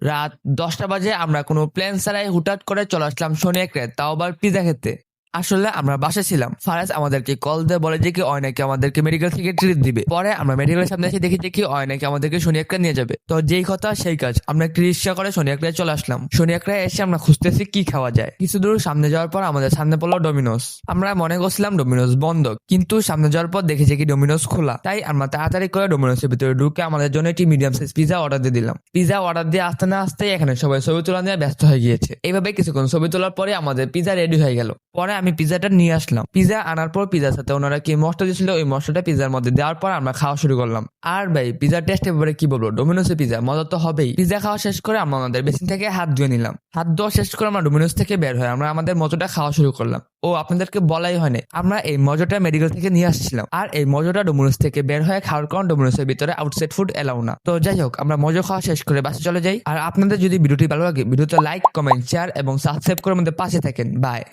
রাত 10টা বাজে আমরা কোনো প্ল্যান ছাড়াই হুটহাট করে চলে আসলাম শনি এক রাত, তাও আবার পিজা খেতে। আসলে আমরা বাসায় ছিলাম। ফারাজ আমাদেরকে কল দিয়ে বলে যে কি অয় নাকি আমাদেরকে মেডিকেল থেকে ট্রিট দিবে। পরে আমরা মেডিকেলের সামনে এসে দেখি যে কি অয় নাকি আমাদেরকে শনি একটা নিয়ে যাবে। তো যেই কথা সেই কাজ, আমরা একটা রিক্সা করে শনি একটায় চলে আসলাম। শনি একটায় এসে আমরা খুঁজতেছি কি খাওয়া যায়। কিছু দূর সামনে যাওয়ার পর আমাদের সামনে পড়লো ডোমিনোস। আমরা মনে করছিলাম ডোমিনোস বন্ধ, কিন্তু সামনে যাওয়ার পর দেখি যে কি ডোমিনোস খোলা। তাই আমরা তাড়াতাড়ি করে ডোমিনোসের ভিতরে ঢুকে আমাদের জন্য একটি মিডিয়াম সাইজ পিজা অর্ডার দিয়ে দিলাম। পিজা অর্ডার দিয়ে আসতে না আসতে এখানে সবাই ছবি তোলা নিয়ে ব্যস্ত হয়ে গিয়েছে। এইভাবে কিছুক্ষণ ছবি তোলার পরে আমাদের পিজা রেডি হয়ে গেল। পরে আমি পিজাটা নিয়ে আসলাম। পিজা আনার পর পিজার সাথে ওনারা কি মশলা দিয়েছিল, ওই মশলাটা পিজার মধ্যে দেওয়ার পর আমরা খাওয়া শুরু করলাম। আর ভাই পিজার টেস্ট এবারে কি বলবো, ডোমিনোসের পিজা মজা তো হবেই। পিজা খাওয়া শেষ করে আমরা আমাদের বেসিন থেকে হাত ধুয়ে নিলাম। হাত ধোয়া শেষ করে আমরা ডোমিনোস থেকে বের হয়ে আমরা আমাদের মজোটা খাওয়া শুরু করলাম। ও আপনাদেরকে বলাই হয়নি, আমরা এই মজোটা মেডিকেল থেকে নিয়ে আসছিলাম। আর এই মজোটা ডোমিনোস থেকে বের হয়ে খাওয়ার কারণ ডোমিনোসের ভিতরে আউটসাইড ফুড এলাও না। তো যাই হোক, আমরা মজা খাওয়া শেষ করে বাসে চলে যাই। আর আপনাদের যদি ভিডিওটি ভালো লাগে, ভিডিওতে লাইক, কমেন্ট, শেয়ার এবং সাবস্ক্রাইব করে আমাদের পাশে থাকেন। বাই।